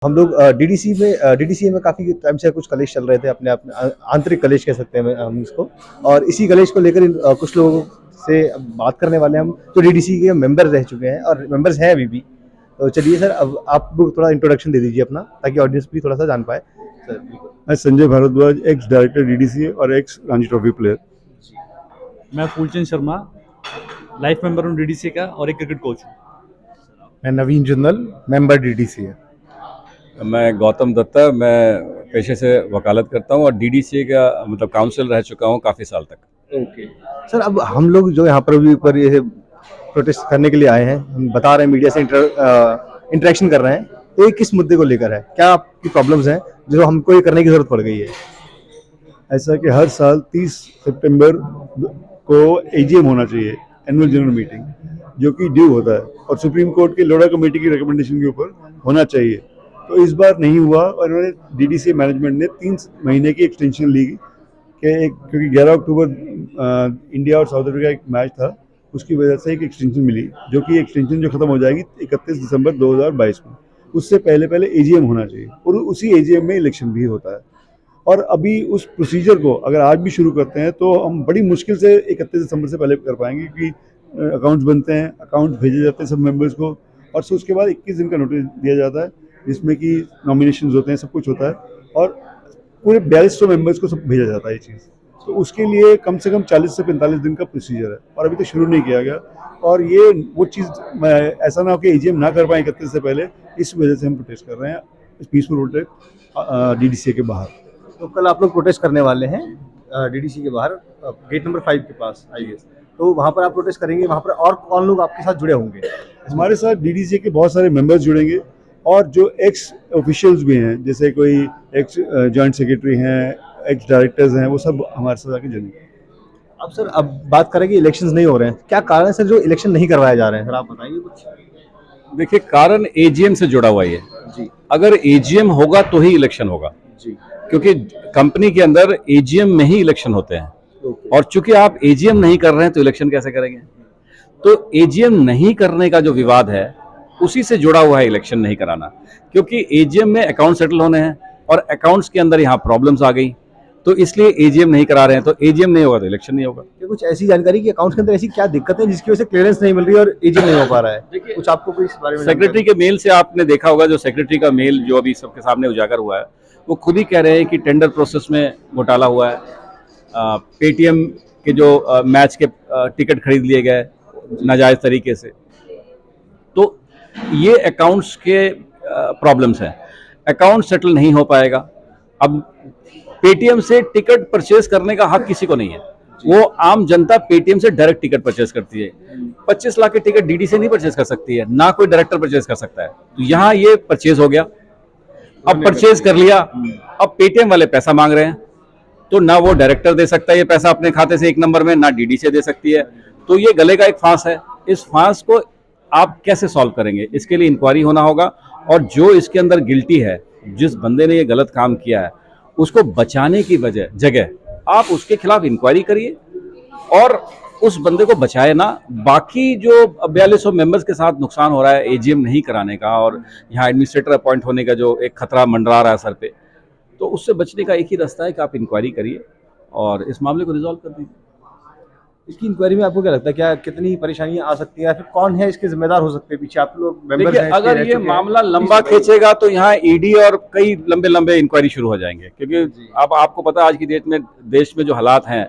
हम लोग डीडीसीए में काफ़ी टाइम से कुछ कलेश चल रहे थे, अपने अपने आंतरिक कलेश कह सकते हैं हम इसको। और इसी कलेश को लेकर कुछ लोगों से अब बात करने वाले हैं हम, जो डीडीसी के मेंबर रह चुके हैं और मेंबर्स हैं अभी भी। तो चलिए सर, अब आप थोड़ा इंट्रोडक्शन दे दीजिए अपना, ताकि ऑडियंस भी थोड़ा सा जान पाए सर। बिल्कुल। मैं Sanjay Bhardwaj, ex director DDC और एक्स रणजी ट्रॉफी प्लेयर। मैं फूलचंद शर्मा, लाइफ मेंबर हूँ डीडीसी का और एक क्रिकेट कोच हूँ। मैं नवीन जिंदल, मेंबर डीडीसी है। मैं गौतम दत्ता, मैं पेशे से वकालत करता हूँ और डीडीसी का मतलब काउंसिल रह चुका हूँ काफ़ी साल तक। ओके सर, अब हम लोग जो यहाँ पर भी पर ये प्रोटेस्ट करने के लिए आए हैं, हम बता रहे हैं, मीडिया से इंटरेक्शन कर रहे हैं, तो ये किस मुद्दे को लेकर है? क्या आपकी प्रॉब्लम्स हैं जो हमको ये करने की जरूरत पड़ गई है? ऐसा कि हर साल 30 सितंबर को एजीएम होना चाहिए, एनुअल जनरल मीटिंग, जो कि ड्यू होता है और सुप्रीम कोर्ट की लोढ़ा कमेटी की रिकमेंडेशन के ऊपर होना चाहिए। तो इस बार नहीं हुआ और इन्होंने डीडीसी मैनेजमेंट ने 3 महीने की एक्सटेंशन ली क्योंकि 11 अक्टूबर इंडिया और साउथ अफ्रीका एक मैच था, उसकी वजह से एक एक्सटेंशन मिली, जो कि एक्सटेंशन जो खत्म हो जाएगी 31 दिसंबर 2022 को। उससे पहले पहले एजीएम होना चाहिए और उसी एजीएम में इलेक्शन भी होता है। और अभी उस प्रोसीजर को अगर आज भी शुरू करते हैं तो हम बड़ी मुश्किल से 31 दिसंबर से पहले कर पाएंगे, क्योंकि अकाउंट्स बनते हैं, अकाउंट भेजे जाते हैं सब मेंबर्स को, और फिर उसके बाद 21 दिन का नोटिस दिया जाता है, जिसमें कि नॉमिनेशंस होते हैं, सब कुछ होता है, और पूरे 4200 मेंबर्स को सब भेजा जाता है ये चीज़। तो उसके लिए कम से कम 40 से 45 दिन का प्रोसीजर है और अभी तक शुरू नहीं किया गया। और ये वो चीज़ ऐसा ना हो कि एजीएम ना कर पाए 31 से पहले, इस वजह से हम प्रोटेस्ट कर रहे हैं, पीसफुल प्रोटेस्ट डीडीसी के बाहर। तो कल आप लोग प्रोटेस्ट करने वाले हैं डीडीसी के बाहर, गेट नंबर 5 के पास, आई गेस। तो वहाँ पर आप प्रोटेस्ट करेंगे, वहाँ पर और कौन लोग आपके साथ जुड़े होंगे? हमारे साथ डीडीसी के बहुत सारे मेंबर्स जुड़ेंगे और जो एक्स ऑफिशियल्स भी हैं, जैसे कोई एक्स जॉइंट सेक्रेटरी हैं, एक्स डायरेक्टर्स हैं, वो सब हमारे साथ आके जुड़ेंगे। अब सर, अब बात करें कि इलेक्शंस नहीं हो रहे हैं, क्या कारण है सर जो इलेक्शन नहीं करवाए जा रहे हैं? सर आप बताइए कुछ। देखिए, कारण एजीएम से जुड़ा हुआ ही है जी अगर एजीएम होगा तो ही इलेक्शन होगा, जी। क्योंकि कंपनी के अंदर एजीएम में ही इलेक्शन होते हैं। और चूंकि आप एजीएम नहीं कर रहे हैं तो इलेक्शन कैसे करेंगे? तो एजीएम नहीं करने का जो विवाद है उसी से जुड़ा हुआ है इलेक्शन नहीं कराना, क्योंकि एजीएम में अकाउंट सेटल होने हैं और अकाउंट्स के अंदर यहाँ प्रॉब्लम्स आ गई, तो इसलिए एजीएम नहीं करा रहे हैं। तो एजीएम नहीं होगा तो इलेक्शन नहीं होगा। क्या कुछ ऐसी जानकारी कि अकाउंट्स के अंदर ऐसी क्या दिक्कत है जिसकी वजह से क्लियरेंस नहीं मिल रही है और एजीएम नहीं हो पा रहा है? देखिए, कुछ आपको कोई इस बारे में सेक्रेटरी के मेल से आपने देखा होगा, जो सेक्रेटरी का मेल जो अभी सबके सामने उजागर हुआ है, वो खुद ही कह रहे हैं कि टेंडर प्रोसेस में घोटाला हुआ है, पेटीएम के जो मैच के टिकट खरीद लिए गए नाजायज तरीके से। तो ये अकाउंट्स के प्रॉब्लम्स हैं, अकाउंट सेटल नहीं हो पाएगा। अब पेटीएम से टिकट परचेज करने का हक किसी को नहीं है, वो आम जनता पेटीएम से डायरेक्ट टिकट परचेज करती है। 25 लाख के टिकट डीडी से नहीं परचेज कर सकती है, ना कोई डायरेक्टर परचेज कर सकता है। तो यहाँ ये परचेज हो गया, अब परचेज कर लिया, अब पेटीएम वाले पैसा मांग रहे हैं, तो ना वो डायरेक्टर दे सकता है ये पैसा अपने खाते से 1 नंबर में, ना डीडी से दे सकती है। तो ये गले का एक फांस है। इस फांस को आप कैसे सॉल्व करेंगे? इसके लिए इंक्वायरी होना होगा, और जो इसके अंदर गिल्टी है, जिस बंदे ने ये गलत काम किया है, उसको बचाने की जगह आप उसके खिलाफ इंक्वायरी करिए और उस बंदे को बचाए ना। बाकी जो 4200 मेंबर्स के साथ नुकसान हो रहा है एजीएम नहीं कराने का और यहाँ एडमिनिस्ट्रेटर अपॉइंट होने का जो एक खतरा मंडरा रहा है सर पे, तो उससे बचने का एक ही रास्ता है कि आप इंक्वायरी करिए और इस मामले को रिजॉल्व कर दीजिए। इसकी इंक्वायरी में आपको क्या लगता है, क्या कितनी परेशानियां आ सकती है या फिर कौन है इसके जिम्मेदार हो सकते हैं? पीछे आप लोग मेंबर्स देखिए, हैं, अगर ये मामला लंबा खींचेगा तो यहाँ ईडी और कई लंबे लंबे इंक्वायरी शुरू हो जाएंगे, क्योंकि अब आपको पता है आज की डेट में देश में जो हालात हैं,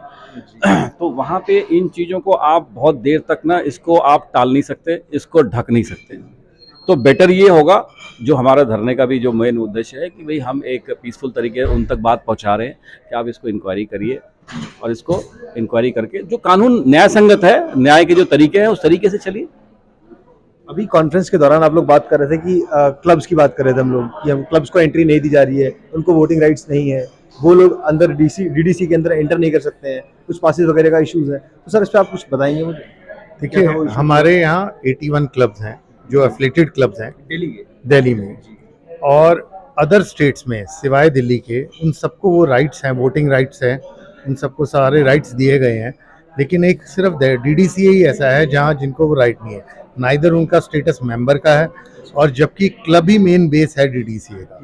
तो वहाँ पे इन चीज़ों को आप बहुत देर तक ना इसको आप टाल नहीं सकते, इसको ढक नहीं सकते। तो बेटर ये होगा, जो हमारा धरने का भी जो मेन उद्देश्य है कि भाई हम एक पीसफुल तरीके उन तक बात पहुँचा रहे हैं कि आप इसको इंक्वायरी करिए और इसको इंक्वायरी करके जो कानून न्याय संगत है, न्याय के जो तरीके हैं उस तरीके से चलिए। अभी कॉन्फ्रेंस के दौरान आप लोग बात कर रहे थे कि क्लब्स की बात कर रहे थे हम लोग, कि हम क्लब्स को एंट्री नहीं दी जा रही है, उनको वोटिंग राइट्स नहीं है, वो लोग अंदर डीडीसी के अंदर एंटर नहीं कर सकते हैं, कुछ पासेस वगैरह का इश्यूज है। तो सर इस पर आप कुछ बताएंगे मुझे? देखिए, हमारे यहाँ 81 क्लब्स हैं जो एफिलिएटेड क्लब्स हैं दिल्ली में, और अदर स्टेट्स में सिवाय दिल्ली के उन सबको वो राइट्स हैं, वोटिंग राइट्स हैं, उन सबको सारे राइट्स दिए गए हैं। लेकिन एक सिर्फ डीडीसी ही ऐसा है जहाँ जिनको वो राइट नहीं है। नाइदर उनका स्टेटस मेंबर का है, और जबकि क्लब ही मेन बेस है डीडीसीए का,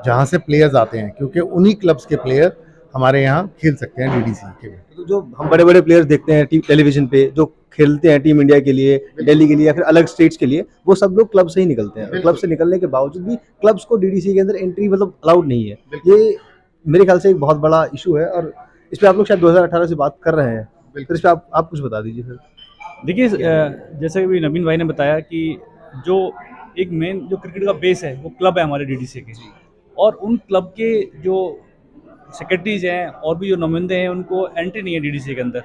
जहाँ से प्लेयर्स आते हैं, क्योंकि उन्हीं क्लब्स के प्लेयर हमारे यहाँ खेल सकते हैं डीडीसी के में। तो जो हम बड़े बड़े प्लेयर्स देखते हैं टेलीविजन पे जो खेलते हैं टीम इंडिया के लिए, दिल्ली के लिए या फिर अलग स्टेट्स के लिए, वो सब लोग क्लब से ही निकलते हैं। क्लब से निकलने के बावजूद भी क्लब्स को डीडीसी के अंदर एंट्री मतलब अलाउड नहीं है। ये मेरे ख्याल से एक बहुत बड़ा इशू है, और इस पे आप लोग शायद 2018 से बात कर रहे हैं, तो इस पे आप कुछ बता दीजिए फिर। देखिए जैसे कि नवीन भाई ने बताया कि जो एक मेन जो क्रिकेट का बेस है वो क्लब है हमारे डीडीसी के, और उन क्लब के जो सेक्रेटरीज हैं और भी जो नुमाइंदे हैं उनको एंट्री नहीं है डीडीसी के अंदर।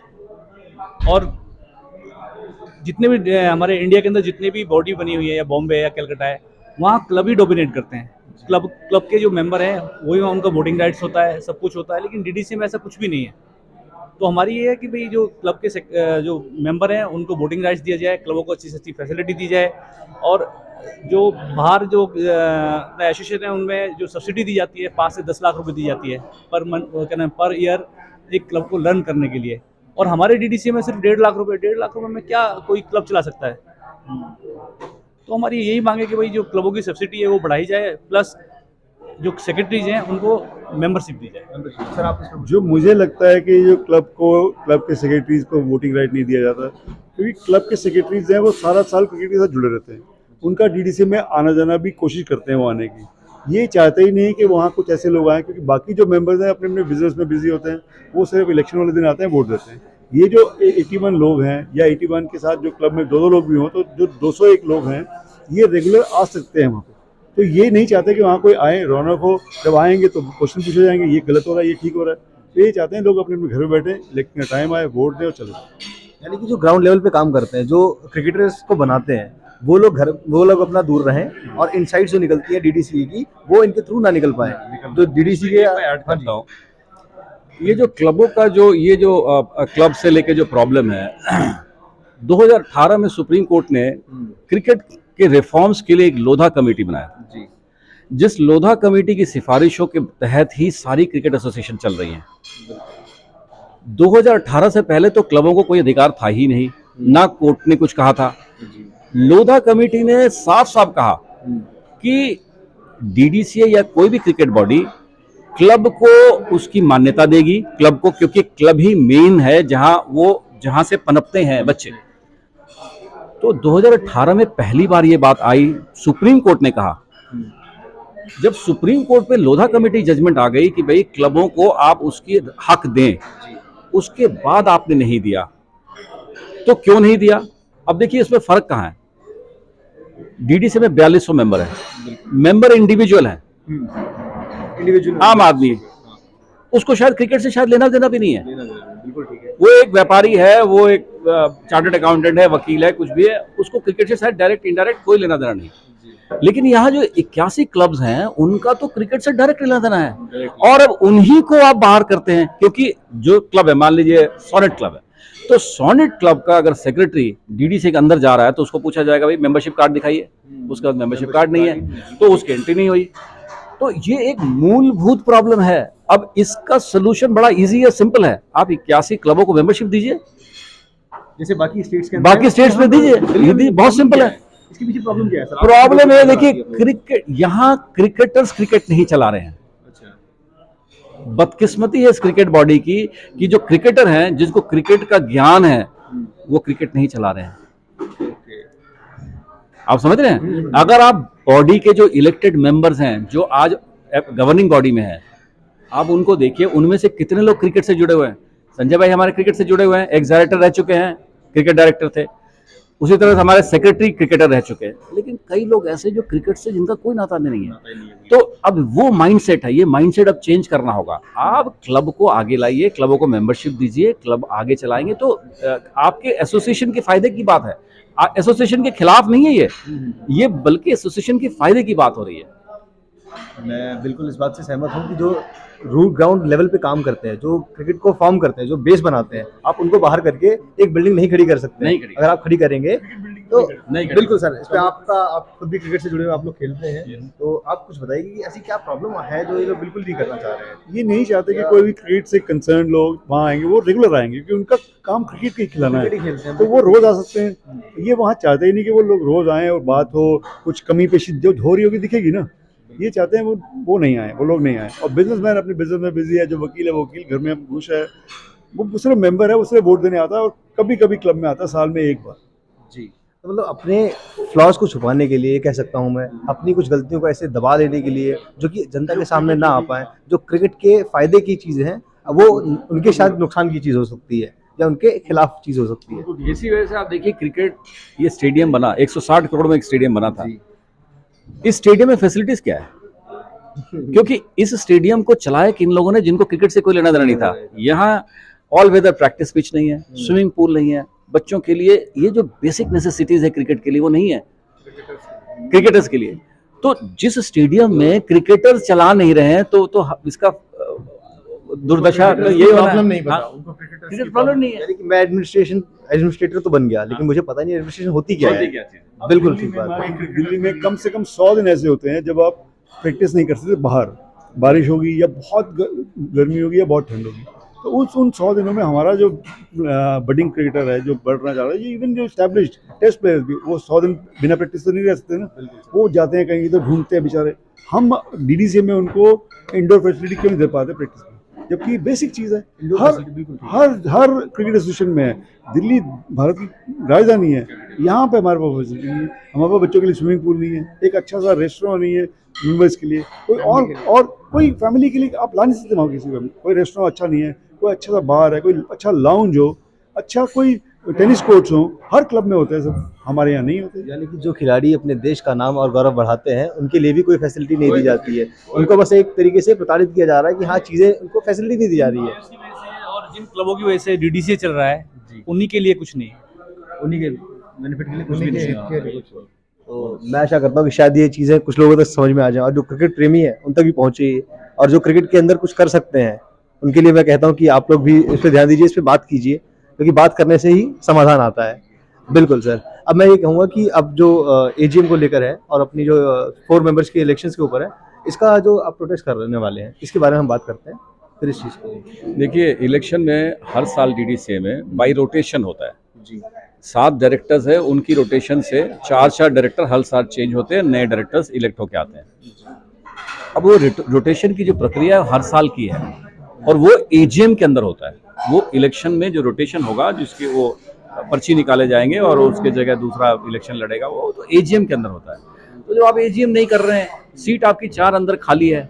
और जितने भी हमारे इंडिया के अंदर जितने भी बॉडी बनी हुई है, या बॉम्बे है या कलकत्ता है, वहाँ क्लब ही डोमिनेट करते हैं। क्लब के जो मेंबर हैं वही वहाँ उनका वोटिंग राइट्स होता है, सब कुछ होता है, लेकिन डीडीसी में ऐसा कुछ भी नहीं है। तो हमारी ये है कि भाई जो क्लब के जो मेंबर हैं उनको वोटिंग राइट्स दिया जाए, क्लबों को अच्छी से अच्छी फैसिलिटी दी जाए, और जो बाहर जो एसोसिएशन है उनमें जो सब्सिडी दी जाती है 5 से 10 लाख रुपए दी जाती है पर मंथ, क्या नाम, पर ईयर एक क्लब को रन करने के लिए, और हमारे डीडीसी में सिर्फ 1.5 लाख रुपए में क्या कोई क्लब चला सकता है। तो हमारी यही मांग है कि भाई जो क्लबों की सब्सिडी है वो बढ़ाई जाए, प्लस जो सेक्रेटरीज हैं उनको मेंबरशिप दी जाए। सर आप इस पे जो मुझे लगता है कि जो क्लब के सेक्रेटरीज को वोटिंग राइट नहीं दिया जाता, क्योंकि क्लब के सेक्रेटरीज हैं वो सारा साल क्रिकेट के साथ जुड़े रहते हैं, उनका डीडीसी में आना जाना भी कोशिश करते हैं वो आने की। ये चाहते ही नहीं कि वहाँ कुछ ऐसे लोग आए, क्योंकि बाकी जो मेंबर्स हैं अपने अपने बिजनेस में बिजी होते हैं, वो सिर्फ इलेक्शन वाले दिन आते हैं, वोट देते हैं। ये जो 81 लोग हैं, या 81 के साथ जो क्लब में 2-2 लोग भी हों, तो जो 201 लोग हैं ये रेगुलर आ सकते हैं वहाँ पे। तो ये नहीं चाहते कि वहाँ कोई आए, रौनक हो, जब आएंगे तो क्वेश्चन पूछे जाएंगे, ये गलत हो रहा है, ये ठीक हो रहा है। तो ये चाहते हैं लोग अपने अपने घर में बैठे, इलेक्शन का टाइम आए, वोट दें और चले जाए। यानी कि जो ग्राउंड लेवल पे काम करते हैं, जो क्रिकेटर्स को बनाते हैं, वो लोग अपना दूर रहें, और इनसाइड जो निकलती है डीडीसी की वो इनके थ्रू ना निकल पाए। तो डीडीसी के ऐड करता हूँ, ये जो क्लबों का जो क्लब से लेके जो प्रॉब्लम है 2018 में सुप्रीम कोर्ट ने क्रिकेट के रिफॉर्म्स के लिए एक लोधा कमेटी बनाया जी, जिस लोधा कमेटी की सिफारिशों के तहत ही सारी क्रिकेट एसोसिएशन चल रही हैं। 2018 से पहले तो क्लबों को कोई अधिकार था ही नहीं, ना कोर्ट ने कुछ कहा था। लोधा कमेटी ने साफ साफ कहा कि डीडीसी या कोई भी क्रिकेट बॉडी क्लब को उसकी मान्यता देगी, क्लब को, क्योंकि क्लब ही मेन है जहां से पनपते हैं बच्चे। तो 2018 में पहली बार ये बात आई, सुप्रीम कोर्ट ने कहा। जब सुप्रीम कोर्ट पे लोधा कमेटी जजमेंट आ गई कि भाई क्लबों को आप उसकी हक दें, उसके बाद आपने नहीं दिया, तो क्यों नहीं दिया? अब देखिए इसमें फर्क कहाँ है। डीडीसी में 4200 मेंबर है, मेंबर इंडिविजुअल है, आम आदमी, उसको शायद क्रिकेट से शायद लेना देना भी नहीं है। बिल्कुल ठीक है। वो एक व्यापारी है, वो एक चार्टर्ड अकाउंटेंट है, वकील है, कुछ भी है, उसको क्रिकेट से शायद डायरेक्ट इनडायरेक्ट कोई लेना देना नहीं। लेकिन यहाँ जो 81 क्लब्स हैं उनका तो क्रिकेट से डायरेक्ट लेना देना है, और अब उन्हीं को आप बाहर करते हैं। क्योंकि जो क्लब है, मान लीजिए सोनेट क्लब है, तो सोनेट क्लब का अगर सेक्रेटरी डीडीसी के अंदर जा रहा है तो उसको पूछा जाएगा भाई मेंबरशिप कार्ड दिखाइए, उसका मेंबरशिप कार्ड नहीं है तो उसकी एंट्री नहीं हुई। तो ये एक मूलभूत प्रॉब्लम है। अब इसका सोल्यूशन बड़ा इजी है, सिंपल है, आप 81 क्लबों को मेंबरशिप दीजिए, जैसे बाकी स्टेट्स के बाकी स्टेट्स में दीजिए, बहुत सिंपल है। इसके पीछे प्रॉब्लम क्या है सर? प्रॉब्लम है, देखिए क्रिकेट, यहाँ क्रिकेटर्स क्रिकेट नहीं चला रहे हैं। बदकिस्मती है इस क्रिकेट बॉडी की कि जो क्रिकेटर हैं, जिनको क्रिकेट का ज्ञान है, वो क्रिकेट नहीं चला रहे हैं। आप समझ रहे हैं? अगर आप बॉडी के जो इलेक्टेड मेंबर्स हैं, जो आज गवर्निंग बॉडी में हैं, आप उनको देखिए, उनमें से कितने लोग क्रिकेट से जुड़े हुए हैं। संजय भाई हमारे क्रिकेट से जुड़े हुए हैं, एक्स डायरेक्टर रह चुके हैं, क्रिकेट डायरेक्टर थे। उसी तरह से हमारे सेक्रेटरी क्रिकेटर रह चुके हैं। लेकिन कई लोग ऐसे जो क्रिकेट से जिनका कोई नाता नहीं है। तो अब वो माइंडसेट है, ये माइंडसेट अब चेंज करना होगा। आप क्लब को आगे लाइए, क्लबों को मेंबरशिप दीजिए, क्लब आगे चलाएंगे तो आपके एसोसिएशन के फायदे की बात है। एसोसिएशन के खिलाफ नहीं है ये बल्कि एसोसिएशन के फायदे की बात हो रही है। मैं बिल्कुल इस बात से सहमत हूँ कि जो रूट ग्राउंड लेवल पे काम करते हैं, जो क्रिकेट को फॉर्म करते हैं, जो बेस बनाते हैं, आप उनको बाहर करके एक बिल्डिंग नहीं खड़ी कर सकते। नहीं खड़ी। अगर आप खड़ी करेंगे तो नहीं करेंगे। बिल्कुल सर, इस पे आप खुद भी क्रिकेट से जुड़े हुए आप लोग खेलते हैं, तो आप कुछ बताइए कि ऐसी क्या प्रॉब्लम है जो ये लोग बिल्कुल नहीं करना चाह रहे हैं? ये नहीं चाहते कि कोई भी क्रिकेट से कंसर्न लोग वहाँ आएंगे, वो रेगुलर आएंगे क्योंकि उनका काम क्रिकेट का ही खिलाना क्रिकेट ही है, खेलते हैं तो वो रोज आ सकते हैं। ये वहाँ चाहते ही नहीं कि वो लोग रोज आएँ और बात हो, कुछ कमी पेशी जो हो रही होगी दिखेगी ना, ये चाहते हैं वो नहीं आए, वो लोग नहीं आए। और बिजनेसमैन अपने बिजनेस में बिजी है, जो वकील है वो वकील, घर में घुस है, वो सिर्फ मेंबर है, वो सिर्फ वोट देने आता है और कभी कभी क्लब में आता है साल में एक बार। जी, तो मतलब अपने फ्लॉज को छुपाने के लिए कह सकता हूँ मैं, अपनी कुछ गलतियों को ऐसे दबा देने के लिए जो कि जनता के सामने ना आ पाए, जो क्रिकेट के फायदे की चीज़ें हैं वो उनके शायद नुकसान की चीज़ हो सकती है या उनके खिलाफ चीज़ हो सकती है। इसी वजह से आप देखिए क्रिकेट, ये स्टेडियम बना 160 करोड़ में, एक स्टेडियम बना था। इस स्टेडियम में फैसिलिटीज क्या है? क्योंकि इस स्टेडियम को चलाया किन लोगों ने, जिनको क्रिकेट से कोई लेना देना नहीं था। यहाँ ऑल वेदर प्रैक्टिस पिच नहीं है, स्विमिंग पूल नहीं है, बच्चों के लिए ये जो बेसिक नेसेसिटीज है क्रिकेट के लिए वो नहीं है क्रिकेटर्स के लिए। तो जिस स्टेडियम में क्रिकेटर्स चला नहीं रहे हैं तो इसका दुर्दशा तो यही होना है। प्रॉब्लम नहीं पता हाँ, उनको, क्रिकेटर्स क्रिकेट प्रॉब्लम नहीं है। यानी कि मैं एडमिनिस्ट्रेटर तो बन गया, लेकिन मुझे पता नहीं एडमिनिस्ट्रेशन होती क्या होती है। क्या चीज़? बिल्कुल दिल्ली ठीक में बात है। दिल्ली में कम से कम 100 दिन ऐसे होते हैं जब आप प्रैक्टिस नहीं कर सकते बाहर, बारिश होगी या बहुत गर्मी होगी या बहुत ठंड होगी। तो उन 100 दिनों में हमारा जो बडिंग क्रिकेटर है, जो बढ़ना चाह रहा है, ये इवन जो एस्टैब्लिश्ड टेस्ट प्लेयर्स भी, वो 100 दिन बिना प्रैक्टिस तो नहीं रह सकते ना, वो जाते हैं कहीं इधर ढूंढते हैं बेचारे। हम डीडीसी में उनको इंडोर फैसिलिटी क्यों नहीं दे पाते प्रैक्टिस में, जबकि बेसिक चीज़ है, हर क्रिकेट एसोसिएशन में है। दिल्ली भारत की राजधानी है, यहाँ पे हमारे पास फैसिलिटी नहीं है, हमारे पास बच्चों के लिए स्विमिंग पूल नहीं है, एक अच्छा सा रेस्टोरेंट नहीं है मेंबर्स के लिए, कोई और कोई फैमिली के लिए आप ला नहीं सकते वहाँ किसी को, कोई रेस्टोरेंट अच्छा नहीं है, कोई अच्छा सा बार है, कोई अच्छा लाउंज हो, अच्छा कोई टेनिस कोर्ट्स हो, हर क्लब में होते हैं सब, हमारे यहाँ नहीं होते। यानी कि जो खिलाड़ी अपने देश का नाम और गौरव बढ़ाते हैं उनके लिए भी कोई फैसिलिटी नहीं दी जाती है, उनको बस एक तरीके से प्रताड़ित किया जा रहा है कि हाँ चीज़ें उनको फैसिलिटी नहीं दी जा रही है। उसकी वजह से और जिन क्लबों की वजह से डीडीसी चल रहा है, उन्हीं के लिए कुछ नहीं है। उन्हीं के बेनिफिट के लिए कुछ भी उन्हीं के नहीं हित के लिए। है। तो मैं आशा करता हूँ कि शायद ये चीज़ें कुछ लोगों तक समझ में आ जाए और जो क्रिकेट प्रेमी है उन तक भी पहुँचे ये, और जो क्रिकेट के अंदर कुछ कर सकते हैं उनके लिए मैं कहता हूँ कि आप लोग भी इस पर ध्यान दीजिए, इस पर बात कीजिए, क्योंकि बात करने से ही समाधान आता है। बिल्कुल सर। अब मैं ये कहूँगा कि अब जो एजीएम को लेकर है और अपनी जो 4 मेंबर्स के इलेक्शंस के ऊपर है, इसका जो आप प्रोटेस्ट करने वाले हैं इसके बारे में हम बात करते हैं फिर इस चीज़ को। देखिए, इलेक्शन में हर साल डीडीसी में बाई रोटेशन होता है। जी 7 डायरेक्टर्स है, उनकी रोटेशन से 4 डायरेक्टर हर साल चेंज होते हैं, नए डायरेक्टर्स इलेक्ट होके आते हैं। अब वो रोटेशन की जो प्रक्रिया हर साल की है और वो एजीएम के अंदर होता है। वो इलेक्शन में जो रोटेशन होगा, जिसकी वो पर्ची निकाले जाएंगे और उसके जगह दूसरा इलेक्शन लड़ेगा, वो तो एजीएम के अंदर होता है। तो जब आप एजीएम नहीं कर रहे हैं, सीट आपकी 4 अंदर खाली है,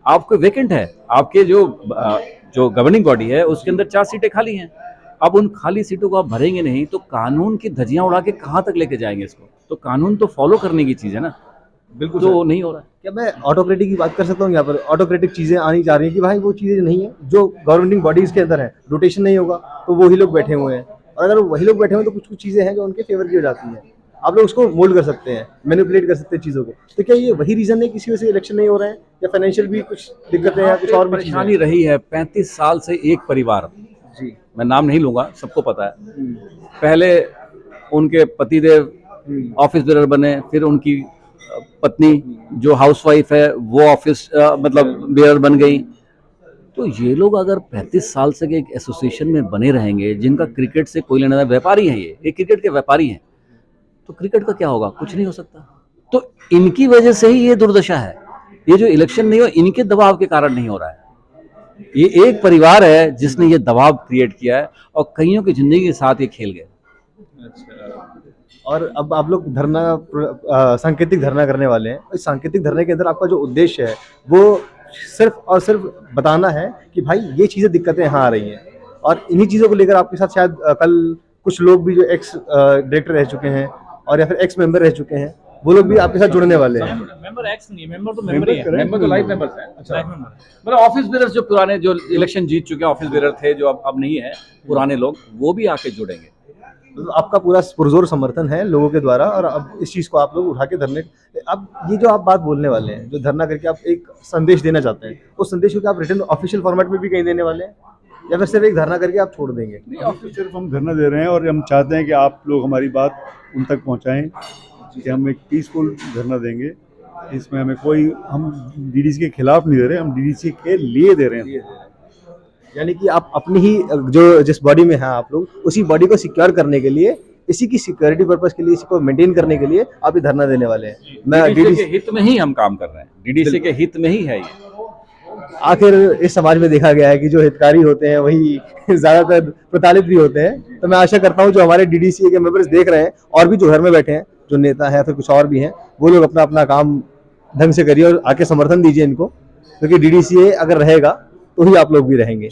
आपको वेकेंट है, आपके जो गवर्निंग बॉडी है उसके अंदर 4 सीटें खाली हैं। अब उन खाली सीटों को आप भरेंगे नहीं तो कानून की धज्जियां उड़ा के कहाँ तक लेके जाएंगे इसको? तो कानून तो फॉलो करने की चीज़ है ना, बिल्कुल तो नहीं हो रहा है। क्या मैं ऑटोक्रेटिक की बात कर सकता हूँ? यहाँ पर ऑटोक्रेटिक चीज़ें आनी जा रही हैं कि भाई वो चीज़ें नहीं है जो गवर्निंग बॉडीज़ के अंदर है, रोटेशन नहीं होगा तो वही लोग बैठे हुए हैं, और अगर वही लोग बैठे हुए हैं तो कुछ कुछ चीज़ें हैं जो उनके फेवर की हो जाती हैं। आप लोग उसको मोल्ड कर सकते हैं, मैनिपुलेट कर सकते हैं चीज़ों को। तो क्या ये वही रीज़न है किसी वजह से इलेक्शन नहीं हो रहे हैं, या फाइनेंशियल भी कुछ दिक्कतें हैं या कुछ और भी चीज़ें परेशानी हैं? रही है 35 साल से एक परिवार, जी मैं नाम नहीं लूंगा, सबको पता है। पहले उनके पतिदेव ऑफिस बेरर बने, फिर उनकी पत्नी जो हाउसवाइफ है वो ऑफिस मतलब बेरर बन गई। तो ये लोग अगर 35 साल से एक एसोसिएशन में बने रहेंगे, जिनका क्रिकेट से कोई लेना देना, व्यापारी हैं ये क्रिकेट के व्यापारी हैं, तो क्रिकेट का क्या होगा? कुछ नहीं हो सकता। तो इनकी वजह से ही ये दुर्दशा है। ये जो इलेक्शन नहीं हो, इनके दबाव के कारण नहीं हो रहा है। ये एक परिवार है जिसने ये दबाव क्रिएट किया है और कईयों की जिंदगी के साथ ये खेल गए। और अब आप लोग धरना सांकेतिक धरना करने वाले हैं। इस सांकेतिक धरने के अंदर आपका जो उद्देश्य है वो सिर्फ और सिर्फ बताना है कि भाई ये चीज़ें दिक्कतें यहाँ आ रही हैं, और इन्हीं चीज़ों को लेकर आपके साथ शायद कल कुछ लोग भी जो एक्स डायरेक्टर रह चुके हैं और या फिर एक्स मेंबर रह चुके हैं, वो लोग भी आपके साथ जुड़ने वाले हैं। मेंबर एक्स नहीं है, मेंबर तो मेंबर ही है। मेंबर तो लाइफ मेंबर्स हैं। Life member. मतलब ऑफिस बेरर्स जो पुराने जो इलेक्शन जीत चुके हैं, ऑफिस बेरर थे जो अब नहीं है, पुराने लोग, वो भी आके जुड़ेंगे। तो आपका पूरा पुरजोर समर्थन है लोगों के द्वारा, और अब इस चीज़ को आप लोग उठा के धरने, अब ये जो आप बात बोलने वाले हैं, जो धरना करके आप एक संदेश देना चाहते हैं, उस संदेश को क्या आप रिटर्न ऑफिशियल फॉर्मेट में भी कहीं देने वाले हैं? या फिर सिर्फ एक धरना करके आप छोड़ देंगे? सिर्फ हम धरना दे रहे हैं और हम चाहते हैं कि आप लोग हमारी बात उन तक पहुंचाएं कि हम एक पीसफुल धरना देंगे। इसमें हमें कोई, हम डीडीसी के खिलाफ नहीं दे रहे, हम डीडीसी के लिए दे रहे हैं। यानी कि आप अपनी ही जो जिस बॉडी में हैं आप लोग, उसी बॉडी को सिक्योर करने के लिए, इसी की सिक्योरिटी पर्पस के लिए, इसी को मेंटेन करने के लिए आप ये धरना देने वाले हैं। मैं डीडीसी के हित में ही हम काम कर रहे हैं, डीडीसी के हित में ही है ये। आखिर इस समाज में देखा गया है कि जो हितकारी होते हैं वही ज्यादातर प्रताड़ित भी होते हैं। तो मैं आशा करता हूं जो हमारे डीडीसी के मेंबर्स देख रहे हैं और भी जो घर में बैठे हैं, जो नेता है फिर कुछ और भी हैं, वो लोग अपना अपना काम ढंग से करिए और आके समर्थन दीजिए इनको, क्योंकि डीडीसी अगर रहेगा तो ही आप लोग भी रहेंगे।